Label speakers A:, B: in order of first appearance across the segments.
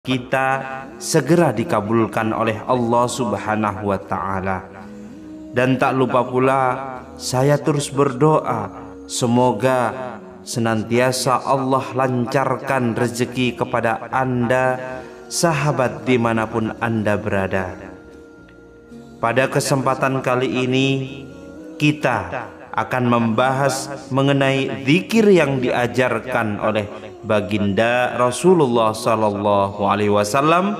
A: kita segera dikabulkan oleh Allah Subhanahu wa Ta'ala. Dan tak lupa pula saya terus berdoa semoga senantiasa Allah lancarkan rezeki kepada Anda, sahabat dimanapun Anda berada. Pada kesempatan kali ini kita akan membahas mengenai zikir yang diajarkan oleh baginda Rasulullah sallallahu alaihi wasallam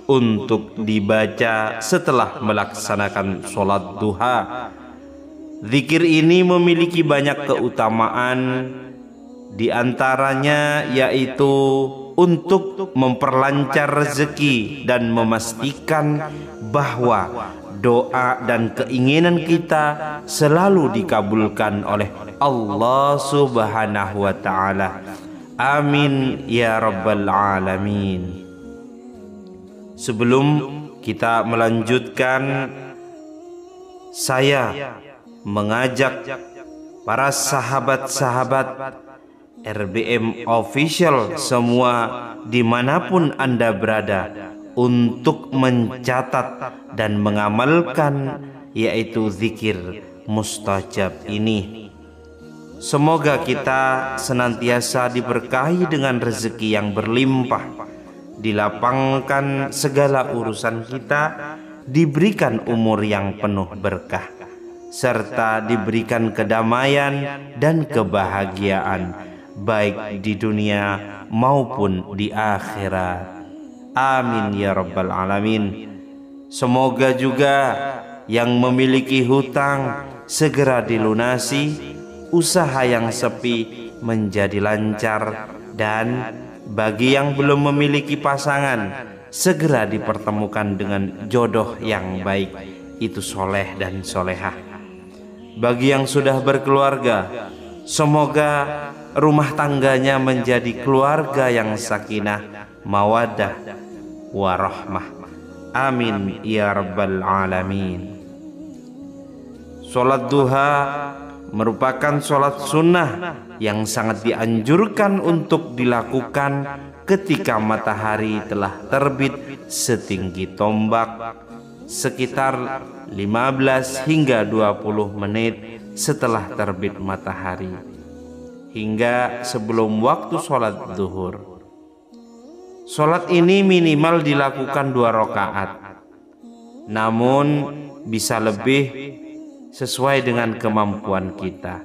A: untuk dibaca setelah melaksanakan sholat duha. Zikir ini memiliki banyak keutamaan, di antaranya yaitu untuk memperlancar rezeki dan memastikan bahwa doa dan keinginan kita selalu dikabulkan oleh Allah Subhanahu wa Ta'ala. Amin ya rabbal alamin. Sebelum kita melanjutkan, saya mengajak para sahabat-sahabat RBM Official semua dimanapun Anda berada untuk mencatat dan mengamalkan yaitu zikir mustajab ini. Semoga kita senantiasa diberkahi dengan rezeki yang berlimpah, dilapangkan segala urusan kita, diberikan umur yang penuh berkah, serta diberikan kedamaian dan kebahagiaan baik di dunia maupun di akhirat. Amin ya rabbal alamin. Semoga juga yang memiliki hutang segera dilunasi, usaha yang sepi menjadi lancar, dan bagi yang belum memiliki pasangan segera dipertemukan dengan jodoh yang baik, itu soleh dan solehah. Bagi yang sudah berkeluarga, semoga rumah tangganya menjadi keluarga yang sakinah, mawaddah, warahmah. Amin ya rabbal alamin. Sholat duha merupakan sholat sunnah yang sangat dianjurkan untuk dilakukan ketika matahari telah terbit setinggi tombak, sekitar 15 hingga 20 menit setelah terbit matahari, hingga sebelum waktu sholat zuhur. Sholat ini minimal dilakukan 2 rakaat, namun bisa lebih sesuai dengan kemampuan kita,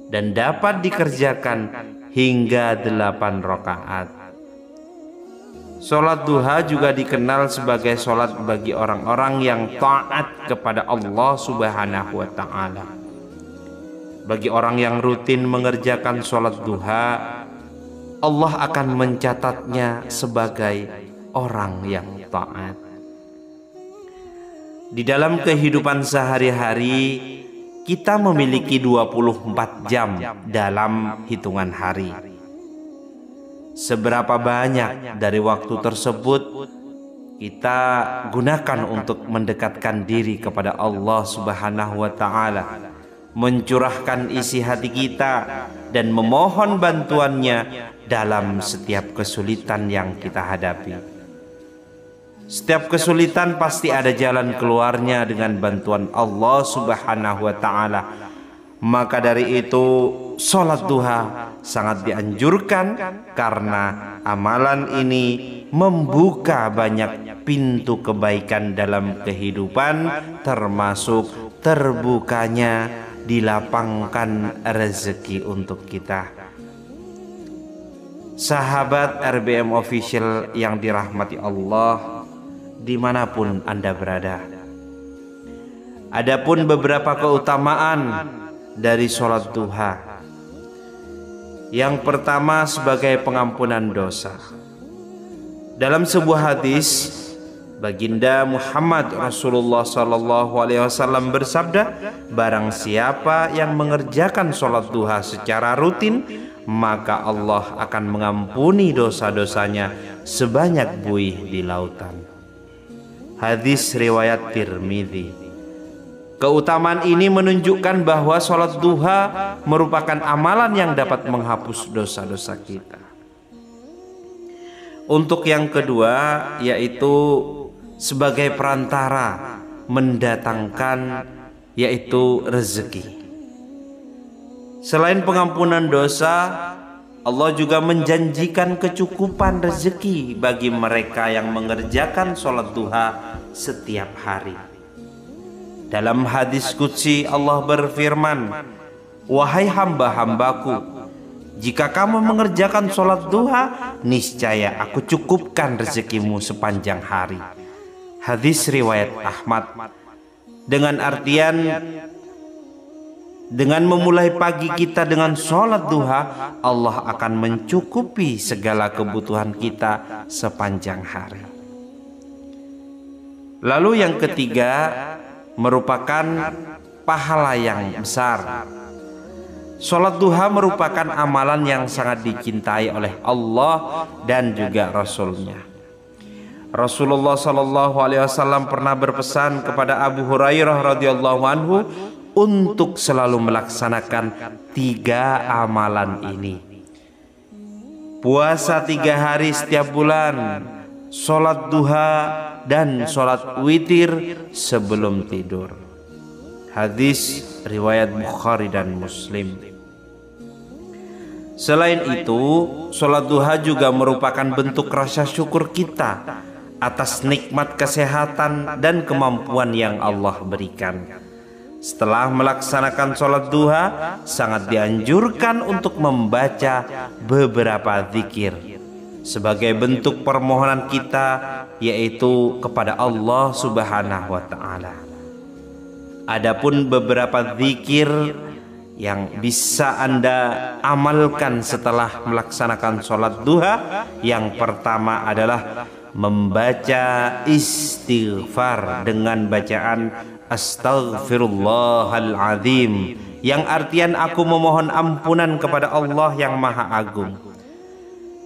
A: dan dapat dikerjakan hingga 8 rakaat. Sholat duha juga dikenal sebagai sholat bagi orang-orang yang taat kepada Allah Subhanahu wa Ta'ala. Bagi orang yang rutin mengerjakan sholat duha, Allah akan mencatatnya sebagai orang yang taat. Di dalam kehidupan sehari-hari, kita memiliki 24 jam dalam hitungan hari. Seberapa banyak dari waktu tersebut kita gunakan untuk mendekatkan diri kepada Allah Subhanahu wa Ta'ala, mencurahkan isi hati kita dan memohon bantuannya dalam setiap kesulitan yang kita hadapi. Setiap kesulitan pasti ada jalan keluarnya dengan bantuan Allah Subhanahu wa Ta'ala. Maka dari itu sholat duha sangat dianjurkan, karena amalan ini membuka banyak pintu kebaikan dalam kehidupan, termasuk terbukanya dilapangkan rezeki untuk kita. Sahabat RBM Official yang dirahmati Allah dimanapun Anda berada, adapun beberapa keutamaan dari sholat duha. Yang pertama, sebagai pengampunan dosa. Dalam sebuah hadis, baginda Muhammad Rasulullah sallallahu alaihi wasallam bersabda, barang siapa yang mengerjakan sholat duha secara rutin, maka Allah akan mengampuni dosa-dosanya sebanyak buih di lautan. Hadis riwayat Tirmidzi. Keutamaan ini menunjukkan bahwa sholat duha merupakan amalan yang dapat menghapus dosa-dosa kita. Untuk yang kedua yaitu sebagai perantara mendatangkan yaitu rezeki. Selain pengampunan dosa, Allah juga menjanjikan kecukupan rezeki bagi mereka yang mengerjakan sholat duha setiap hari. Dalam hadis qudsi Allah berfirman, "Wahai hamba-hambaku, jika kamu mengerjakan sholat duha, niscaya aku cukupkan rezekimu sepanjang hari." Hadis riwayat Ahmad. Dengan artian, dengan memulai pagi kita dengan sholat duha, Allah akan mencukupi segala kebutuhan kita sepanjang hari. Lalu yang ketiga merupakan pahala yang besar. Sholat duha merupakan amalan yang sangat dicintai oleh Allah dan juga Rasul-Nya. Rasulullah SAW pernah berpesan kepada Abu Hurairah radhiyallahu anhu untuk selalu melaksanakan 3 amalan ini. Puasa 3 hari setiap bulan, sholat duha, dan sholat witir sebelum tidur. Hadis riwayat Bukhari dan Muslim. Selain itu, sholat duha juga merupakan bentuk rasa syukur kita atas nikmat kesehatan dan kemampuan yang Allah berikan. Setelah melaksanakan sholat duha, sangat dianjurkan untuk membaca beberapa zikir sebagai bentuk permohonan kita, yaitu kepada Allah Subhanahu wa Ta'ala. Adapun beberapa zikir yang bisa Anda amalkan setelah melaksanakan sholat duha, yang pertama adalah membaca istighfar dengan bacaan Astaghfirullahaladzim, yang artian aku memohon ampunan kepada Allah yang Maha Agung.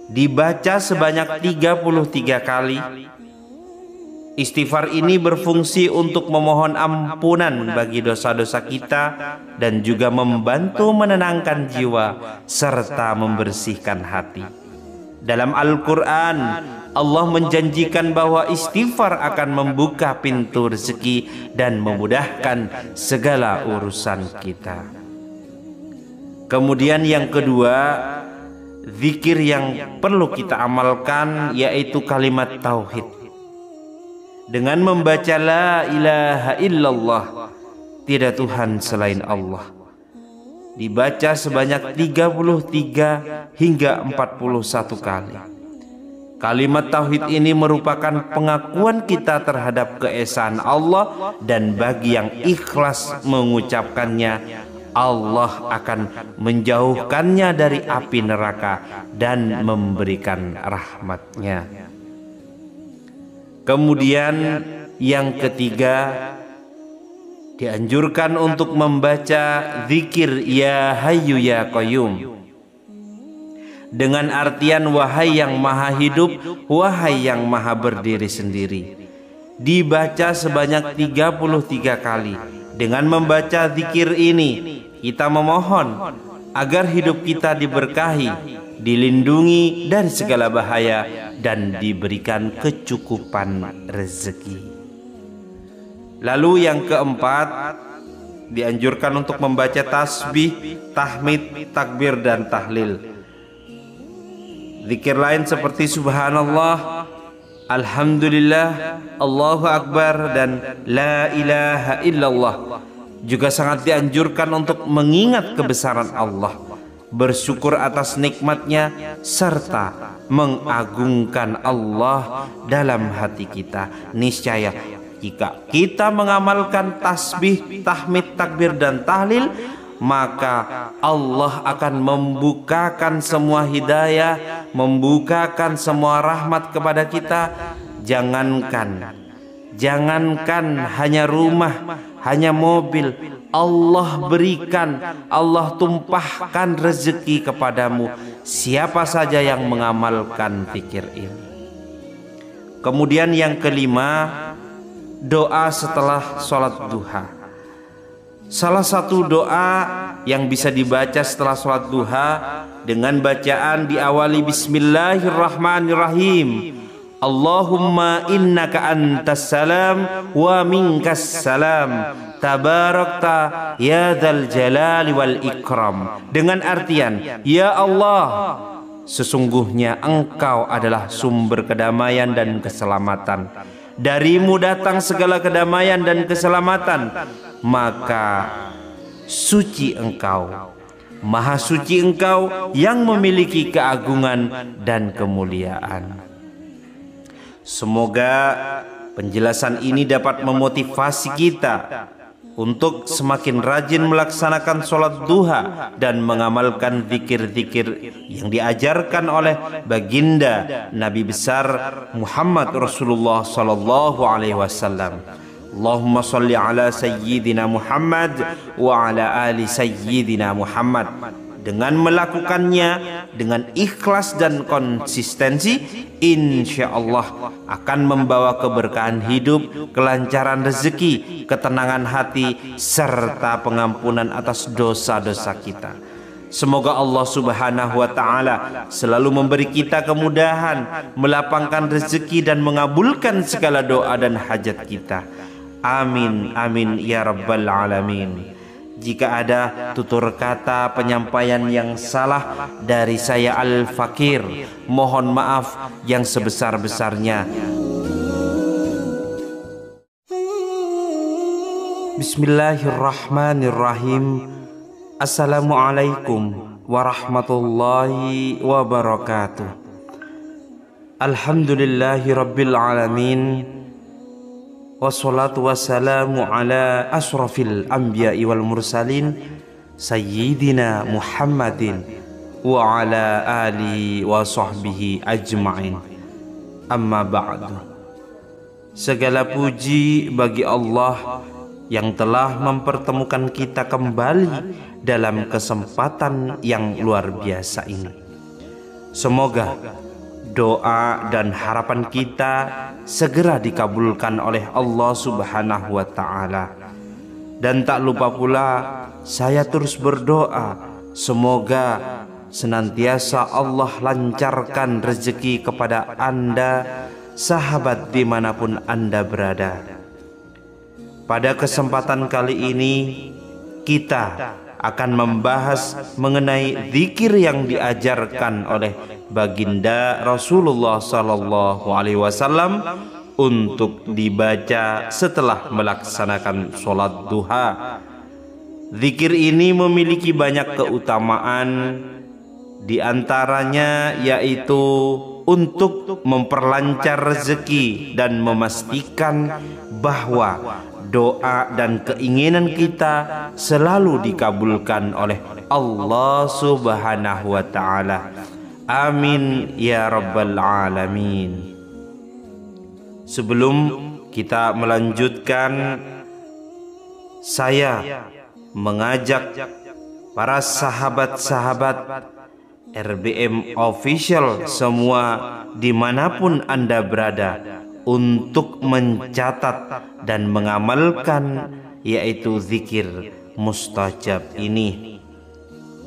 A: Dibaca sebanyak 33 kali. Istighfar ini berfungsi untuk memohon ampunan bagi dosa-dosa kita dan juga membantu menenangkan jiwa serta membersihkan hati. Dalam Al-Quran, Allah menjanjikan bahwa istighfar akan membuka pintu rezeki dan memudahkan segala urusan kita. Kemudian yang kedua, zikir yang perlu kita amalkan yaitu kalimat tauhid. Dengan membaca la ilaha illallah, tidak Tuhan selain Allah, dibaca sebanyak 33 hingga 41 kali. Kalimat tauhid ini merupakan pengakuan kita terhadap keesaan Allah, dan bagi yang ikhlas mengucapkannya, Allah akan menjauhkannya dari api neraka dan memberikan rahmat-Nya. Kemudian yang ketiga, dianjurkan untuk membaca zikir Ya Hayyu Ya Qayyum dengan artian wahai yang maha hidup, wahai yang maha berdiri sendiri. Dibaca sebanyak 33 kali. Dengan membaca zikir ini, kita memohon agar hidup kita diberkahi, dilindungi dari segala bahaya, dan diberikan kecukupan rezeki. Lalu yang keempat, dianjurkan untuk membaca tasbih, tahmid, takbir, dan tahlil. Zikir lain seperti subhanallah, alhamdulillah, Allahu akbar, dan la ilaha illallah juga sangat dianjurkan untuk mengingat kebesaran Allah, bersyukur atas nikmatnya, serta mengagungkan Allah dalam hati kita. Niscaya jika kita mengamalkan tasbih, tahmid, takbir, dan tahlil, maka Allah akan membukakan semua hidayah, membukakan semua rahmat kepada kita. Jangankan hanya rumah, hanya mobil, Allah berikan, Allah tumpahkan rezeki kepadamu siapa saja yang mengamalkan zikir ini. Kemudian yang kelima, doa setelah sholat duha. Salah satu doa yang bisa dibaca setelah sholat duha dengan bacaan diawali Bismillahirrahmanirrahim. Allahumma innaka antas salam wa minkas salam tabarakta ya dzal jalali wal ikram, dengan artian, ya Allah, sesungguhnya engkau adalah sumber kedamaian dan keselamatan, darimu datang segala kedamaian dan keselamatan, maka suci engkau, maha suci engkau yang memiliki keagungan dan kemuliaan. Semoga penjelasan ini dapat memotivasi kita untuk semakin rajin melaksanakan sholat duha dan mengamalkan zikir-zikir yang diajarkan oleh baginda Nabi besar Muhammad Rasulullah sallallahu alaihi wasallam. Allahumma sholli ala sayyidina Muhammad wa ala ali sayyidina Muhammad. Dengan melakukannya dengan ikhlas dan konsistensi, insya Allah akan membawa keberkahan hidup, kelancaran rezeki, ketenangan hati, serta pengampunan atas dosa-dosa kita. Semoga Allah Subhanahu wa Ta'ala selalu memberi kita kemudahan, melapangkan rezeki, dan mengabulkan segala doa dan hajat kita. Amin, amin ya rabbal alamin. Jika ada tutur kata penyampaian yang salah dari saya Al-Fakir, mohon maaf yang sebesar-besarnya. Bismillahirrahmanirrahim. Assalamualaikum warahmatullahi wabarakatuh. Alhamdulillahi rabbil alamin. Wassalatu wassalamu ala asrafil anbiya'i wal mursalin Sayyidina Muhammadin wa ala alihi wa sahbihi ajma'in. Amma ba'du. Segala puji bagi Allah yang telah mempertemukan kita kembali dalam kesempatan yang luar biasa ini. Semoga doa dan harapan kita segera dikabulkan oleh Allah Subhanahu wa Ta'ala. Dan tak lupa pula saya terus berdoa, semoga senantiasa Allah lancarkan rezeki kepada Anda, sahabat dimanapun Anda berada. Pada kesempatan kali ini kita akan membahas mengenai zikir yang diajarkan oleh baginda Rasulullah sallallahu alaihi wasallam untuk dibaca setelah melaksanakan sholat duha. Zikir ini memiliki banyak keutamaan, di antaranya yaitu untuk memperlancar rezeki dan memastikan bahwa doa dan keinginan kita selalu dikabulkan oleh Allah Subhanahu wa Ta'ala. Amin ya rabbal alamin. Sebelum kita melanjutkan, saya mengajak para sahabat-sahabat RBM Official semua dimanapun Anda berada untuk mencatat dan mengamalkan yaitu zikir mustajab ini.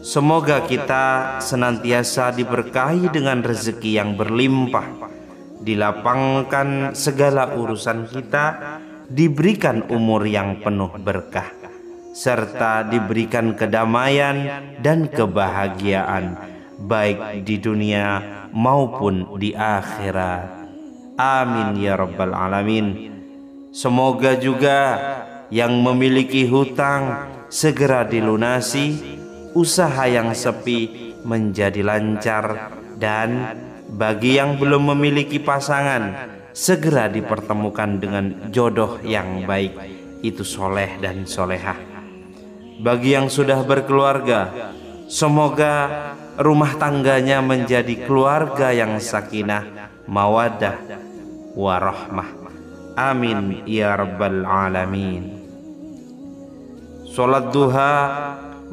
A: Semoga kita senantiasa diberkahi dengan rezeki yang berlimpah, dilapangkan segala urusan kita, diberikan umur yang penuh berkah, serta diberikan kedamaian dan kebahagiaan baik di dunia maupun di akhirat. Amin ya rabbal alamin. Semoga juga yang memiliki hutang segera dilunasi, usaha yang sepi menjadi lancar, dan bagi yang belum memiliki pasangan segera dipertemukan dengan jodoh yang baik, itu soleh dan solehah. Bagi yang sudah berkeluarga, semoga rumah tangganya menjadi keluarga yang sakinah, mawaddah, warahmah. Amin ya rabbal alamin. Sholat duha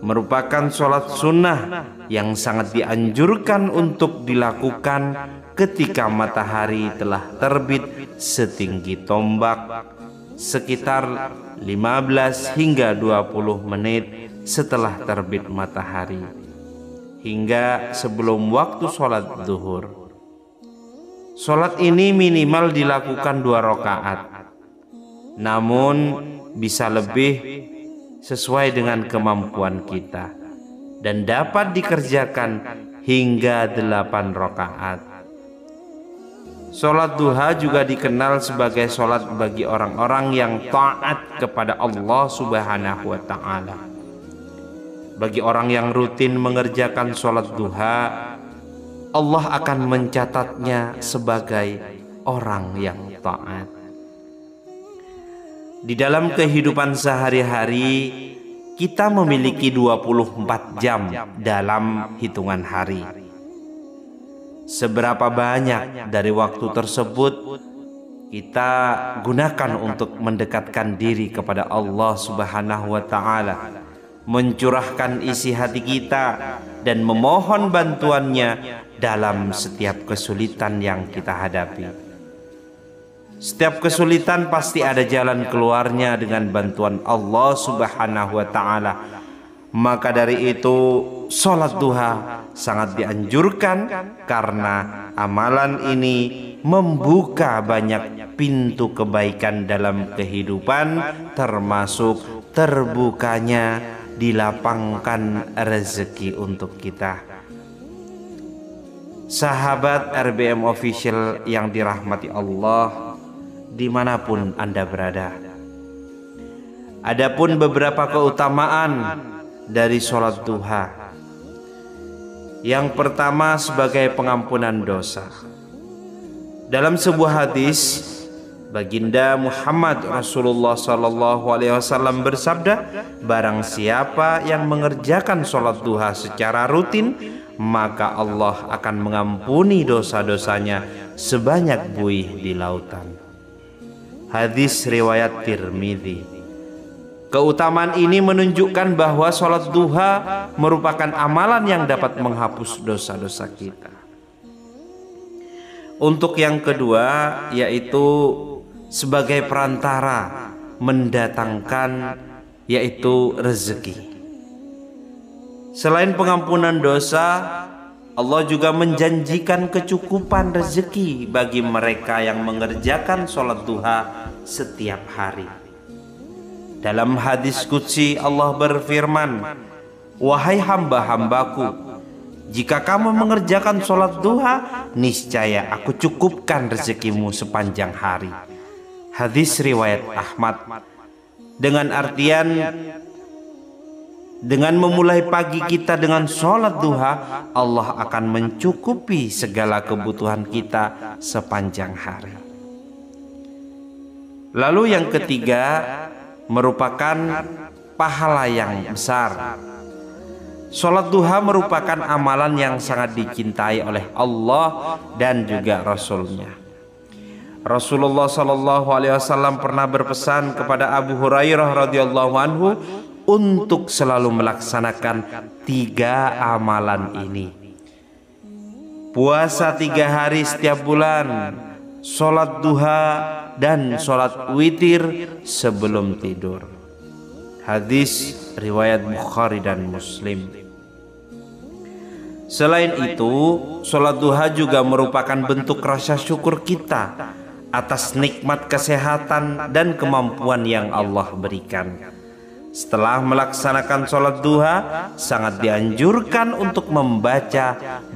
A: merupakan sholat sunnah yang sangat dianjurkan untuk dilakukan ketika matahari telah terbit setinggi tombak, sekitar 15 hingga 20 menit setelah terbit matahari hingga sebelum waktu sholat zuhur. Sholat ini minimal dilakukan 2 rakaat, namun bisa lebih sesuai dengan kemampuan kita dan dapat dikerjakan hingga 8 rakaat. Sholat duha juga dikenal sebagai sholat bagi orang-orang yang taat kepada Allah Subhanahu wa Ta'ala. Bagi orang yang rutin mengerjakan sholat duha, Allah akan mencatatnya sebagai orang yang taat. Di dalam kehidupan sehari-hari, kita memiliki 24 jam dalam hitungan hari. Seberapa banyak dari waktu tersebut kita gunakan untuk mendekatkan diri kepada Allah Subhanahu wa Ta'ala, mencurahkan isi hati kita dan memohon bantuannya dalam setiap kesulitan yang kita hadapi. Setiap kesulitan pasti ada jalan keluarnya dengan bantuan Allah Subhanahu wa Ta'ala. Maka dari itu sholat duha sangat dianjurkan karena amalan ini membuka banyak pintu kebaikan dalam kehidupan, termasuk terbukanya dilapangkan rezeki untuk kita. Sahabat RBM Official yang dirahmati Allah, dimanapun Anda berada, adapun beberapa keutamaan dari sholat duha. Yang pertama sebagai pengampunan dosa. Dalam sebuah hadis, Baginda Muhammad Rasulullah SAW bersabda, barang siapa yang mengerjakan sholat duha secara rutin, maka Allah akan mengampuni dosa-dosanya sebanyak buih di lautan. Hadis riwayat Tirmidzi. Keutamaan ini menunjukkan bahwa sholat duha merupakan amalan yang dapat menghapus dosa-dosa kita. Untuk yang kedua, yaitu sebagai perantara mendatangkan yaitu rezeki. Selain pengampunan dosa, Allah juga menjanjikan kecukupan rezeki bagi mereka yang mengerjakan sholat duha setiap hari. Dalam hadis qudsi Allah berfirman, wahai hamba-hambaku, jika kamu mengerjakan sholat duha, niscaya aku cukupkan rezekimu sepanjang hari. Hadis riwayat Ahmad. Dengan artian, dengan memulai pagi kita dengan sholat duha, Allah akan mencukupi segala kebutuhan kita sepanjang hari. Lalu yang ketiga, merupakan pahala yang besar. Sholat duha merupakan amalan yang sangat dicintai oleh Allah dan juga Rasulnya. Rasulullah SAW pernah berpesan kepada Abu Hurairah radhiyallahu anhu untuk selalu melaksanakan 3 amalan ini. Puasa 3 hari setiap bulan, sholat duha, dan sholat witir sebelum tidur. Hadis riwayat Bukhari dan Muslim. Selain itu, sholat duha juga merupakan bentuk rasa syukur kita atas nikmat kesehatan dan kemampuan yang Allah berikan. Setelah melaksanakan sholat duha, sangat dianjurkan untuk membaca